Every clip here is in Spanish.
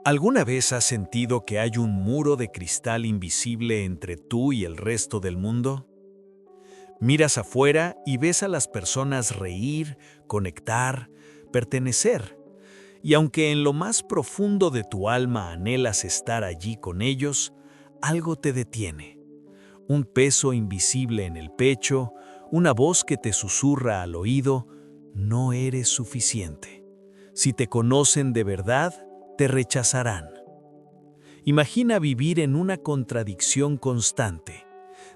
¿Alguna vez has sentido que hay un muro de cristal invisible entre tú y el resto del mundo? Miras afuera y ves a las personas reír, conectar, pertenecer. Y aunque en lo más profundo de tu alma anhelas estar allí con ellos, algo te detiene. Un peso invisible en el pecho, una voz que te susurra al oído, no eres suficiente. Si te conocen de verdad, te rechazarán. Imagina vivir en una contradicción constante,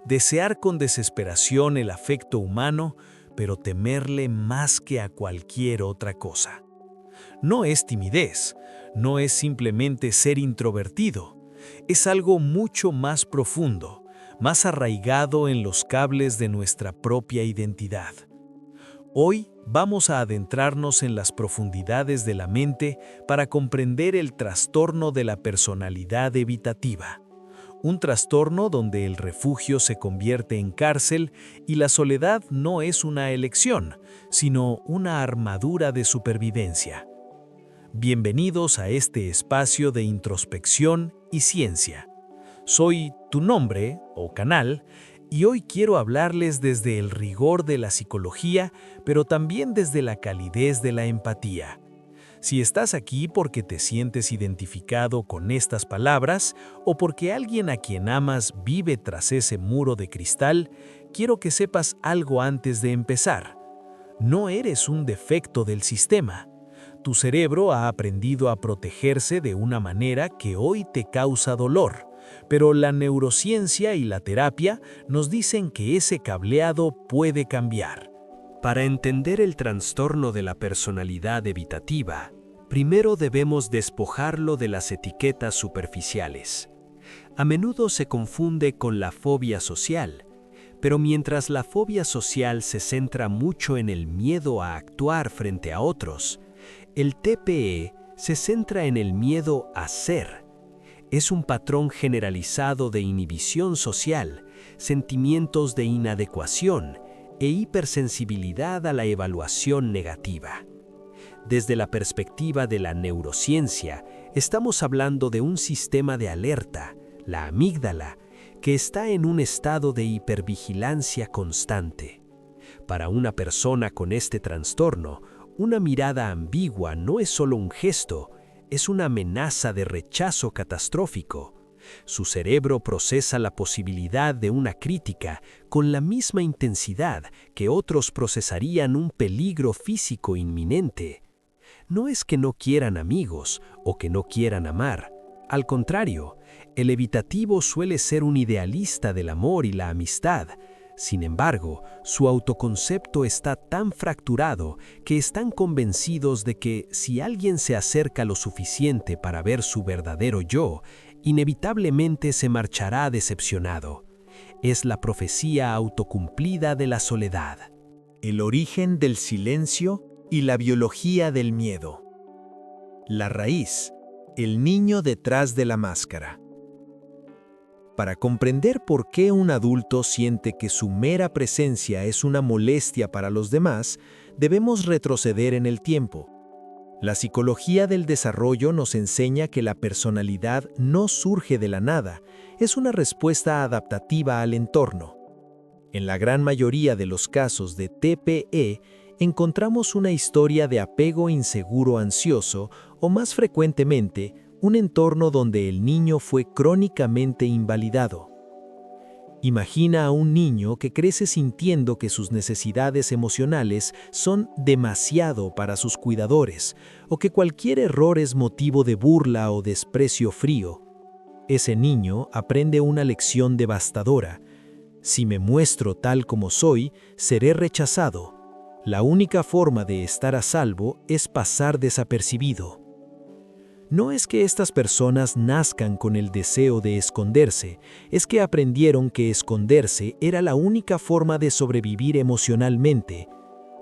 desear con desesperación el afecto humano, pero temerle más que a cualquier otra cosa. No es timidez, no es simplemente ser introvertido, es algo mucho más profundo, más arraigado en los cables de nuestra propia identidad. Hoy vamos a adentrarnos en las profundidades de la mente para comprender el trastorno de la personalidad evitativa. Un trastorno donde el refugio se convierte en cárcel y la soledad no es una elección, sino una armadura de supervivencia. Bienvenidos a este espacio de introspección y ciencia. Soy Tu Nombre o Canal y hoy quiero hablarles desde el rigor de la psicología, pero también desde la calidez de la empatía. Si estás aquí porque te sientes identificado con estas palabras o porque alguien a quien amas vive tras ese muro de cristal, quiero que sepas algo antes de empezar. No eres un defecto del sistema. Tu cerebro ha aprendido a protegerse de una manera que hoy te causa dolor, pero la neurociencia y la terapia nos dicen que ese cableado puede cambiar. Para entender el trastorno de la personalidad evitativa, primero debemos despojarlo de las etiquetas superficiales. A menudo se confunde con la fobia social, pero mientras la fobia social se centra mucho en el miedo a actuar frente a otros, el TPE se centra en el miedo a ser. Es un patrón generalizado de inhibición social, sentimientos de inadecuación e hipersensibilidad a la evaluación negativa. Desde la perspectiva de la neurociencia, estamos hablando de un sistema de alerta, la amígdala, que está en un estado de hipervigilancia constante. Para una persona con este trastorno, una mirada ambigua no es solo un gesto, es una amenaza de rechazo catastrófico. Su cerebro procesa la posibilidad de una crítica con la misma intensidad que otros procesarían un peligro físico inminente. No es que no quieran amigos o que no quieran amar. Al contrario, el evitativo suele ser un idealista del amor y la amistad. Sin embargo, su autoconcepto está tan fracturado que están convencidos de que si alguien se acerca lo suficiente para ver su verdadero yo, inevitablemente se marchará decepcionado. Es la profecía autocumplida de la soledad. El origen del silencio y la biología del miedo. La raíz, el niño detrás de la máscara. Para comprender por qué un adulto siente que su mera presencia es una molestia para los demás, debemos retroceder en el tiempo. La psicología del desarrollo nos enseña que la personalidad no surge de la nada, es una respuesta adaptativa al entorno. En la gran mayoría de los casos de TPE, encontramos una historia de apego inseguro ansioso o, más frecuentemente, un entorno donde el niño fue crónicamente invalidado. Imagina a un niño que crece sintiendo que sus necesidades emocionales son demasiado para sus cuidadores, o que cualquier error es motivo de burla o desprecio frío. Ese niño aprende una lección devastadora. Si me muestro tal como soy, seré rechazado. La única forma de estar a salvo es pasar desapercibido. No es que estas personas nazcan con el deseo de esconderse, es que aprendieron que esconderse era la única forma de sobrevivir emocionalmente.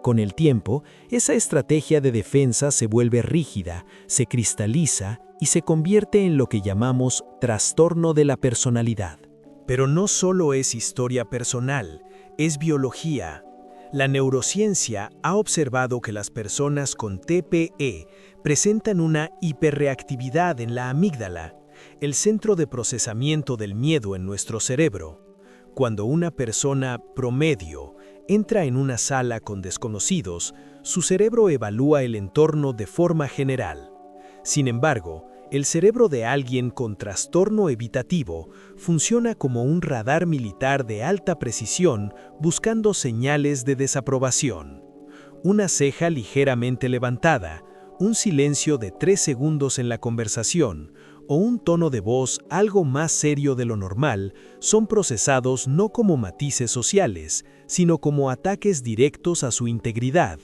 Con el tiempo, esa estrategia de defensa se vuelve rígida, se cristaliza y se convierte en lo que llamamos trastorno de la personalidad. Pero no solo es historia personal, es biología. La neurociencia ha observado que las personas con TPE presentan una hiperreactividad en la amígdala, el centro de procesamiento del miedo en nuestro cerebro. Cuando una persona promedio entra en una sala con desconocidos, su cerebro evalúa el entorno de forma general. Sin embargo, el cerebro de alguien con trastorno evitativo funciona como un radar militar de alta precisión buscando señales de desaprobación. Una ceja ligeramente levantada, un silencio de 3 segundos en la conversación o un tono de voz algo más serio de lo normal son procesados no como matices sociales, sino como ataques directos a su integridad.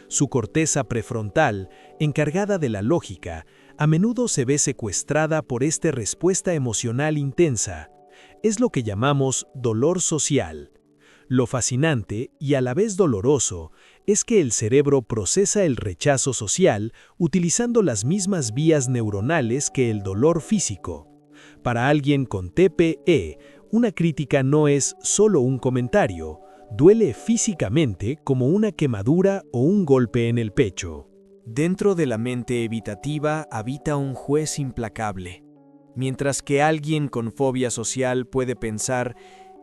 Su corteza prefrontal, encargada de la lógica, a menudo se ve secuestrada por esta respuesta emocional intensa. Es lo que llamamos dolor social. Lo fascinante, y a la vez doloroso, es que el cerebro procesa el rechazo social utilizando las mismas vías neuronales que el dolor físico. Para alguien con TPE, una crítica no es solo un comentario, duele físicamente como una quemadura o un golpe en el pecho. Dentro de la mente evitativa habita un juez implacable. Mientras que alguien con fobia social puede pensar,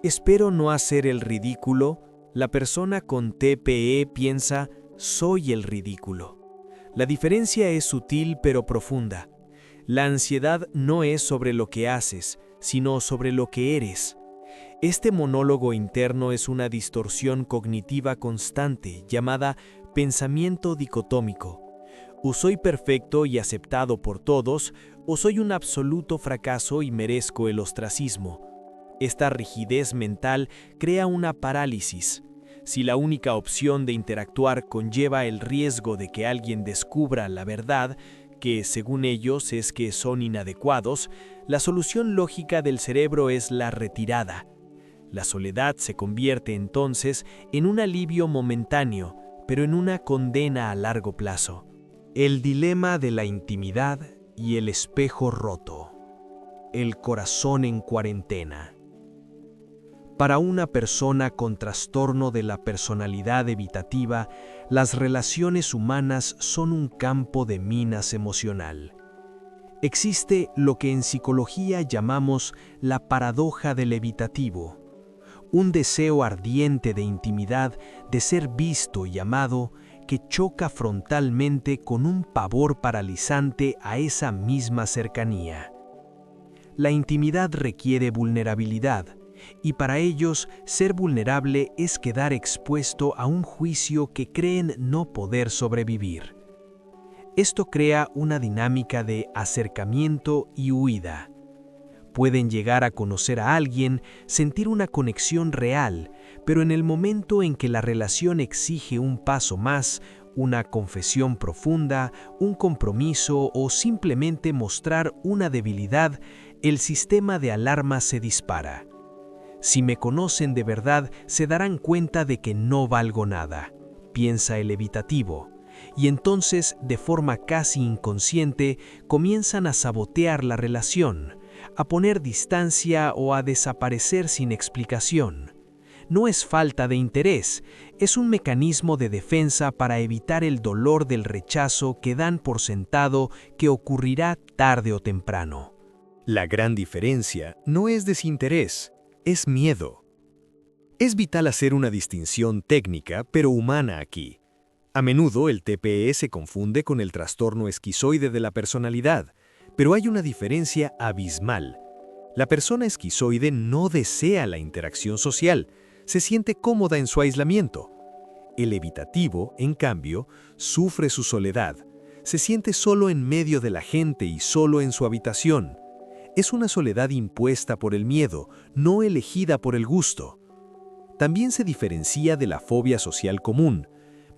espero no hacer el ridículo, la persona con TPE piensa, soy el ridículo. La diferencia es sutil pero profunda. La ansiedad no es sobre lo que haces, sino sobre lo que eres. Este monólogo interno es una distorsión cognitiva constante llamada pensamiento dicotómico. O soy perfecto y aceptado por todos, o soy un absoluto fracaso y merezco el ostracismo. Esta rigidez mental crea una parálisis. Si la única opción de interactuar conlleva el riesgo de que alguien descubra la verdad, que según ellos es que son inadecuados, la solución lógica del cerebro es la retirada. La soledad se convierte entonces en un alivio momentáneo, pero en una condena a largo plazo. El dilema de la intimidad y el espejo roto. El corazón en cuarentena. Para una persona con trastorno de la personalidad evitativa, las relaciones humanas son un campo de minas emocional. Existe lo que en psicología llamamos la paradoja del evitativo, un deseo ardiente de intimidad, de ser visto y amado, que choca frontalmente con un pavor paralizante a esa misma cercanía. La intimidad requiere vulnerabilidad, y para ellos ser vulnerable es quedar expuesto a un juicio que creen no poder sobrevivir. Esto crea una dinámica de acercamiento y huida. Pueden llegar a conocer a alguien, sentir una conexión real, pero en el momento en que la relación exige un paso más, una confesión profunda, un compromiso o simplemente mostrar una debilidad, el sistema de alarma se dispara. Si me conocen de verdad, se darán cuenta de que no valgo nada, piensa el evitativo, y entonces, de forma casi inconsciente, comienzan a sabotear la relación, a poner distancia o a desaparecer sin explicación. No es falta de interés, es un mecanismo de defensa para evitar el dolor del rechazo que dan por sentado que ocurrirá tarde o temprano. La gran diferencia no es desinterés, es miedo. Es vital hacer una distinción técnica pero humana aquí. A menudo el TPE se confunde con el trastorno esquizoide de la personalidad, pero hay una diferencia abismal. La persona esquizoide no desea la interacción social, se siente cómoda en su aislamiento. El evitativo, en cambio, sufre su soledad, se siente solo en medio de la gente y solo en su habitación. Es una soledad impuesta por el miedo, no elegida por el gusto. También se diferencia de la fobia social común.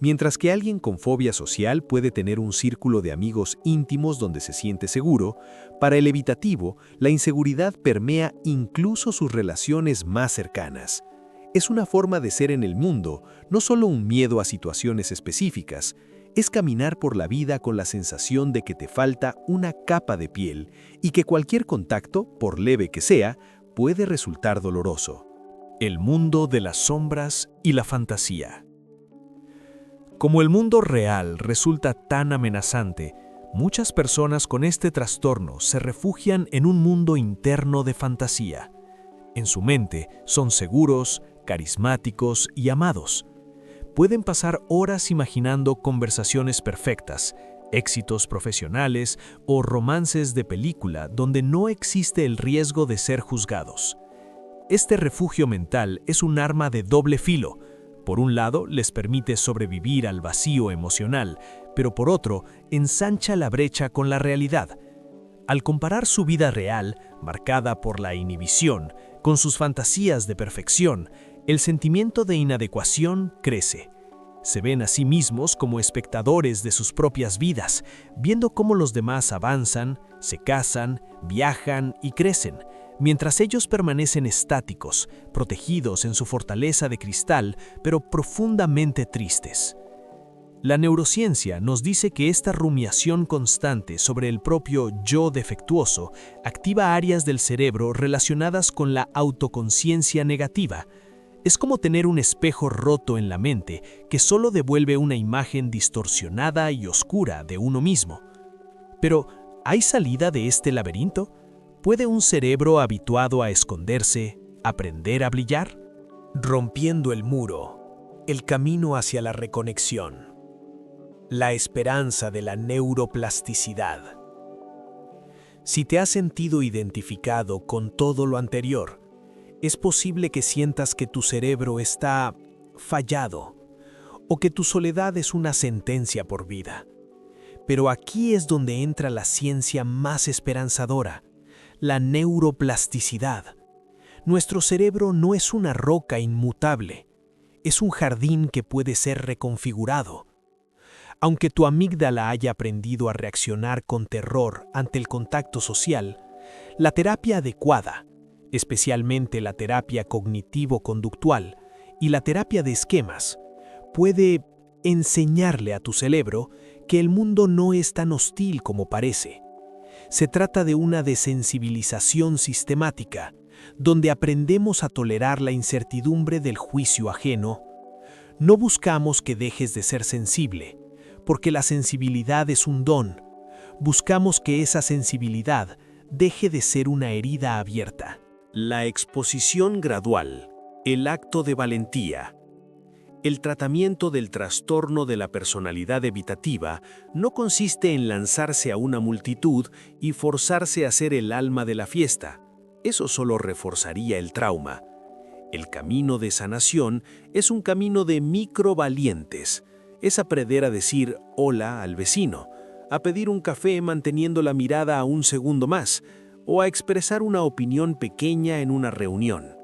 Mientras que alguien con fobia social puede tener un círculo de amigos íntimos donde se siente seguro, para el evitativo, la inseguridad permea incluso sus relaciones más cercanas. Es una forma de ser en el mundo, no solo un miedo a situaciones específicas, es caminar por la vida con la sensación de que te falta una capa de piel y que cualquier contacto, por leve que sea, puede resultar doloroso. El mundo de las sombras y la fantasía. Como el mundo real resulta tan amenazante, muchas personas con este trastorno se refugian en un mundo interno de fantasía. En su mente son seguros, carismáticos y amados. Pueden pasar horas imaginando conversaciones perfectas, éxitos profesionales o romances de película donde no existe el riesgo de ser juzgados. Este refugio mental es un arma de doble filo. Por un lado, les permite sobrevivir al vacío emocional, pero por otro, ensancha la brecha con la realidad. Al comparar su vida real, marcada por la inhibición, con sus fantasías de perfección, el sentimiento de inadecuación crece. Se ven a sí mismos como espectadores de sus propias vidas, viendo cómo los demás avanzan, se casan, viajan y crecen, mientras ellos permanecen estáticos, protegidos en su fortaleza de cristal, pero profundamente tristes. La neurociencia nos dice que esta rumiación constante sobre el propio yo defectuoso activa áreas del cerebro relacionadas con la autoconciencia negativa. Es como tener un espejo roto en la mente que solo devuelve una imagen distorsionada y oscura de uno mismo. Pero, ¿hay salida de este laberinto? ¿Puede un cerebro habituado a esconderse aprender a brillar? Rompiendo el muro, el camino hacia la reconexión. La esperanza de la neuroplasticidad. Si te has sentido identificado con todo lo anterior, es posible que sientas que tu cerebro está fallado o que tu soledad es una sentencia por vida. Pero aquí es donde entra la ciencia más esperanzadora, la neuroplasticidad. Nuestro cerebro no es una roca inmutable, es un jardín que puede ser reconfigurado. Aunque tu amígdala haya aprendido a reaccionar con terror ante el contacto social, la terapia adecuada, especialmente la terapia cognitivo-conductual y la terapia de esquemas, puede enseñarle a tu cerebro que el mundo no es tan hostil como parece. Se trata de una desensibilización sistemática, donde aprendemos a tolerar la incertidumbre del juicio ajeno. No buscamos que dejes de ser sensible, porque la sensibilidad es un don. Buscamos que esa sensibilidad deje de ser una herida abierta. La exposición gradual, el acto de valentía. El tratamiento del trastorno de la personalidad evitativa no consiste en lanzarse a una multitud y forzarse a ser el alma de la fiesta. Eso solo reforzaría el trauma. El camino de sanación es un camino de microvalientes. Es aprender a decir hola al vecino, a pedir un café manteniendo la mirada a un segundo más, o a expresar una opinión pequeña en una reunión.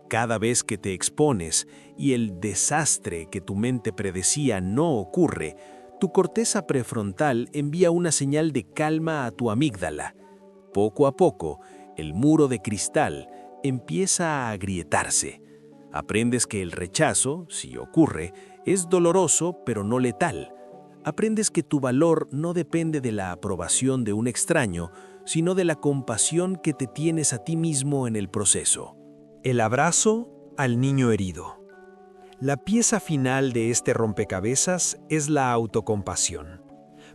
Cada vez que te expones y el desastre que tu mente predecía no ocurre, tu corteza prefrontal envía una señal de calma a tu amígdala. Poco a poco, el muro de cristal empieza a agrietarse. Aprendes que el rechazo, si ocurre, es doloroso pero no letal. Aprendes que tu valor no depende de la aprobación de un extraño, sino de la compasión que te tienes a ti mismo en el proceso. El abrazo al niño herido. La pieza final de este rompecabezas es la autocompasión.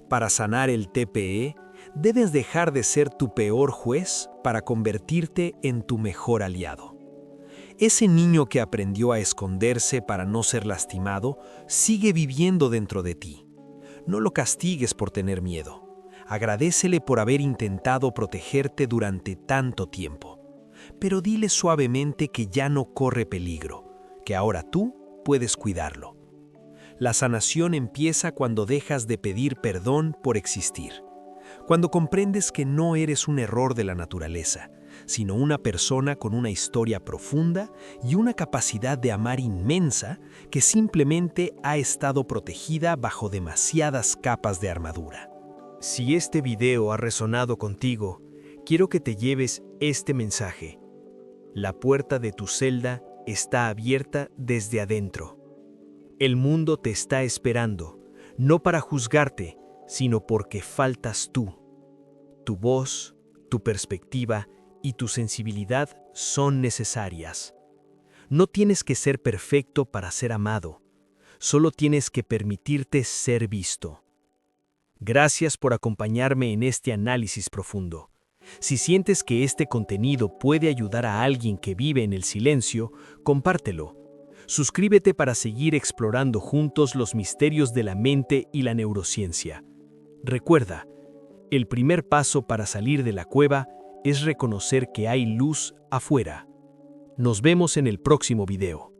Para sanar el TPE, debes dejar de ser tu peor juez para convertirte en tu mejor aliado. Ese niño que aprendió a esconderse para no ser lastimado sigue viviendo dentro de ti. No lo castigues por tener miedo. Agradécele por haber intentado protegerte durante tanto tiempo. Pero dile suavemente que ya no corre peligro, que ahora tú puedes cuidarlo. La sanación empieza cuando dejas de pedir perdón por existir. Cuando comprendes que no eres un error de la naturaleza, sino una persona con una historia profunda y una capacidad de amar inmensa que simplemente ha estado protegida bajo demasiadas capas de armadura. Si este video ha resonado contigo, quiero que te lleves este mensaje. La puerta de tu celda está abierta desde adentro. El mundo te está esperando, no para juzgarte, sino porque faltas tú. Tu voz, tu perspectiva y tu sensibilidad son necesarias. No tienes que ser perfecto para ser amado. Solo tienes que permitirte ser visto. Gracias por acompañarme en este análisis profundo. Si sientes que este contenido puede ayudar a alguien que vive en el silencio, compártelo. Suscríbete para seguir explorando juntos los misterios de la mente y la neurociencia. Recuerda, el primer paso para salir de la cueva es reconocer que hay luz afuera. Nos vemos en el próximo video.